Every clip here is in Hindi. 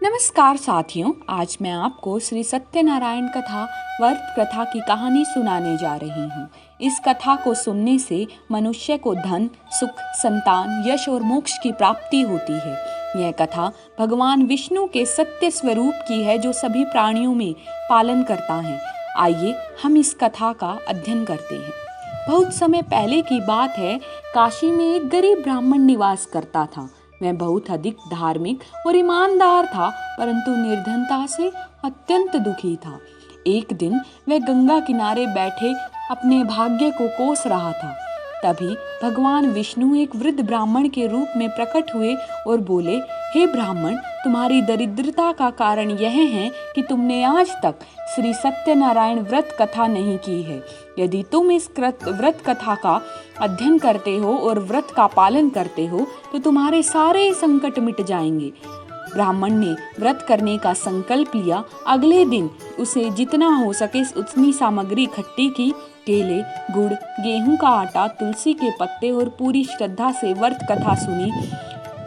नमस्कार साथियों, आज मैं आपको श्री सत्यनारायण कथा व्रत कथा की कहानी सुनाने जा रही हूँ। इस कथा को सुनने से मनुष्य को धन, सुख, संतान, यश और मोक्ष की प्राप्ति होती है। यह कथा भगवान विष्णु के सत्य स्वरूप की है जो सभी प्राणियों में पालन करता है। आइए हम इस कथा का अध्ययन करते हैं। बहुत समय पहले की बात है। काशी में एक गरीब ब्राह्मण निवास करता था। वह बहुत अधिक धार्मिक और ईमानदार था, परंतु निर्धनता से अत्यंत दुखी था। एक दिन वह गंगा किनारे बैठे अपने भाग्य को कोस रहा था। तभी भगवान विष्णु एक वृद्ध ब्राह्मण के रूप में प्रकट हुए और बोले, हे ब्राह्मण, तुम्हारी दरिद्रता का कारण यह है कि तुमने आज तक श्री सत्यनारायण व्रत कथा नहीं की है। यदि तुम इस व्रत कथा का अध्ययन करते हो और व्रत का पालन करते हो तो तुम्हारे सारे संकट मिट जाएंगे। ब्राह्मण ने व्रत करने का संकल्प लिया। अगले दिन उसे जितना हो सके उतनी सामग्री इकट्ठी की। केले, गुड़, गेहूं का आटा, तुलसी के पत्ते और पूरी श्रद्धा से व्रत कथा सुनी।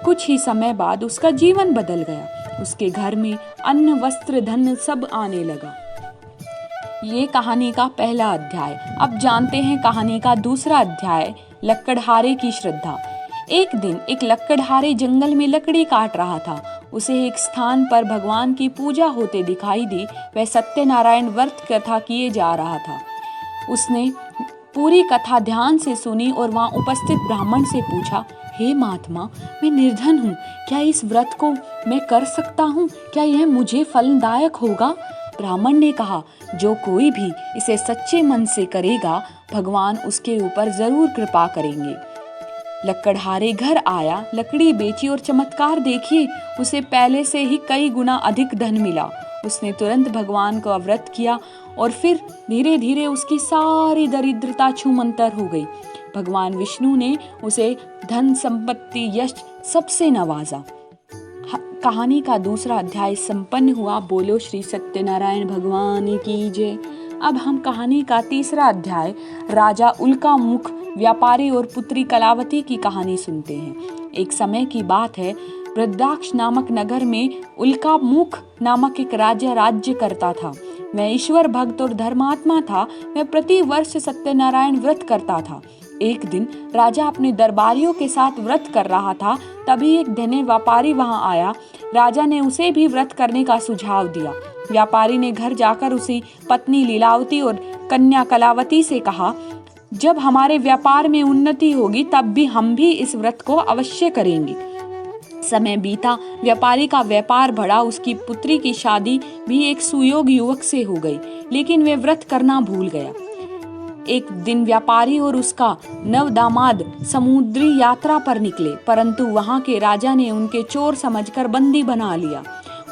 कुछ ही समय बाद उसका जीवन बदल गया। उसके घर में अन्न, वस्त्र, धन सब आने लगा। ये कहानी का पहला अध्याय। अब जानते हैं कहानी का दूसरा अध्याय, लकड़हारे की श्रद्धा। एक दिन एक लकड़हारे जंगल में लकड़ी काट रहा था। उसे एक स्थान पर भगवान की पूजा होते दिखाई दी। वह सत्यनारायण व्रत कथा किए जा रहा था। उसने पूरी कथा ध्यान से सुनी और वहां उपस्थित ब्राह्मण से पूछा, हे महात्मा, मैं निर्धन हूँ, क्या इस व्रत को मैं कर सकता हूँ? क्या यह मुझे फलदायक होगा? ब्राह्मण ने कहा, जो कोई भी इसे सच्चे मन से करेगा, भगवान उसके ऊपर जरूर कृपा करेंगे। लकड़हारे घर आया, लकड़ी बेची और चमत्कार देखिए, उसे पहले से ही कई गुना अधिक धन मिला। उसने तुरंत भगवान का व्रत किया और फिर धीरे धीरे उसकी सारी दरिद्रता छूमंतर हो गई। भगवान विष्णु ने उसे धन, संपत्ति, यश सबसे नवाजा। कहानी का दूसरा अध्याय संपन्न हुआ। बोलो श्री सत्यनारायण भगवान की जय। अब हम कहानी का तीसरा अध्याय, राजा उल्कामुख, व्यापारी और पुत्री कलावती की कहानी सुनते हैं। एक समय की बात है। वृद्धाक्ष नामक नगर में उल्कामुख नामक एक राजा राज्य करता था। वह ईश्वर भक्त और धर्मात्मा था। वह प्रति वर्ष सत्यनारायण व्रत करता था। एक दिन राजा अपने दरबारियों के साथ व्रत कर रहा था। तभी एक धनी व्यापारी वहां आया। राजा ने उसे भी व्रत करने का सुझाव दिया। व्यापारी ने घर जाकर उसी पत्नी लीलावती और कन्या कलावती से कहा, जब हमारे व्यापार में उन्नति होगी तब भी हम भी इस व्रत को अवश्य करेंगे। समय बीता, व्यापारी का व्यापार बढ़ा। उसकी पुत्री की शादी भी एक सुयोग्य युवक से हो गई, लेकिन वे व्रत करना भूल गया। एक दिन व्यापारी और उसका नव दामाद समुद्री यात्रा पर निकले, परंतु वहां के राजा ने उनके चोर समझकर बंदी बना लिया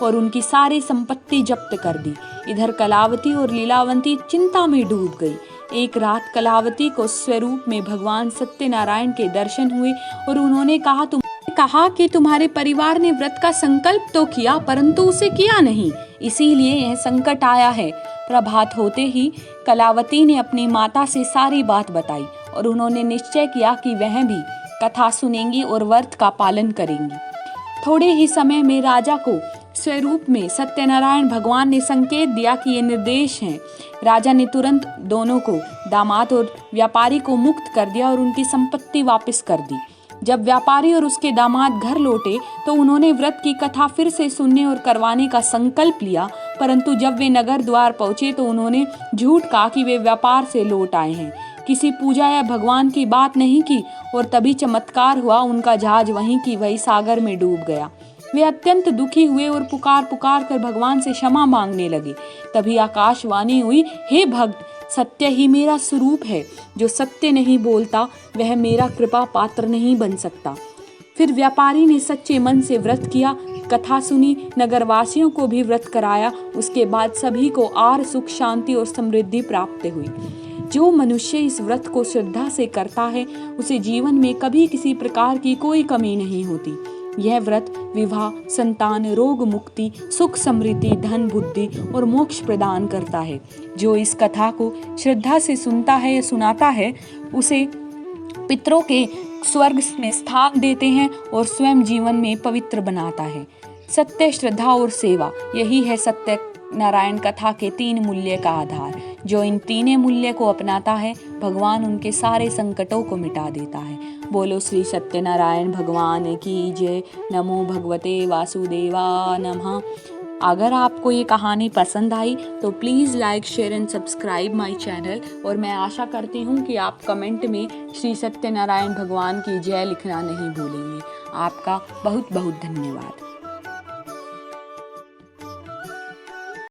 और उनकी सारी संपत्ति जब्त कर दी। इधर कलावती और लीलावती चिंता में डूब गई। एक रात कलावती को स्वरूप में भगवान सत्यनारायण के दर्शन हुए और उन्होंने कहा कि तुम्हारे परिवार ने व्रत का संकल्प तो किया, परंतु उसे किया नहीं, इसीलिए यह संकट आया है। प्रभात होते ही कलावती ने अपनी माता से सारी बात बताई और उन्होंने निश्चय किया कि वह भी कथा सुनेंगी और व्रत का पालन करेंगी। थोड़े ही समय में राजा को स्वरूप में सत्यनारायण भगवान ने संकेत दिया कि ये निर्देश हैं। राजा ने तुरंत दोनों को, दामाद और व्यापारी को, मुक्त कर दिया और उनकी संपत्ति वापस कर दी। जब व्यापारी और उसके दामाद घर लौटे तो उन्होंने व्रत की कथा फिर से सुनने और करवाने का संकल्प लिया, परंतु जब वे नगर द्वार पहुंचे तो उन्होंने झूठ कहा कि वे व्यापार से लौट आए हैं। किसी पूजा या भगवान की बात नहीं की और तभी चमत्कार हुआ। उनका जहाज वहीं की वहीं सागर में डूब गया। वे अत्यंत दुखी हुए और पुकार पुकार कर भगवान से क्षमा मांगने लगे। तभी आकाशवाणी हुई, हे भक्त, सत्य ही मेरा स्वरूप है। जो सत्य नहीं बोलता वह मेरा कृपा पात्र नहीं बन सकता। फिर व्यापारी ने सच्चे मन से व्रत किया, कथा सुनी, नगरवासियों को भी व्रत कराया। उसके बाद सभी को आर, सुख, शांति और समृद्धि प्राप्त हुई। जो मनुष्य इस व्रत को श्रद्धा से करता है उसे जीवन में कभी किसी प्रकार की कोई कमी नहीं होती। यह व्रत विवाह, संतान, रोग मुक्ति, सुख, समृद्धि, धन, बुद्धि और मोक्ष प्रदान करता है। जो इस कथा को श्रद्धा से सुनता है या सुनाता है उसे पितरों के स्वर्ग में स्थान देते हैं और स्वयं जीवन में पवित्र बनाता है। सत्य, श्रद्धा और सेवा, यही है सत्यनारायण कथा के 3 मूल्य का आधार। जो इन तीनों मूल्य को अपनाता है, भगवान उनके सारे संकटों को मिटा देता है। बोलो श्री सत्यनारायण भगवान की जय। नमो भगवते वासुदेवा नमः। अगर आपको ये कहानी पसंद आई तो please like, share and subscribe my channel. और मैं आशा करती हूँ कि आप कमेंट में श्री सत्यनारायण भगवान की जय लिखना नहीं भूलेंगे। आपका बहुत बहुत धन्यवाद।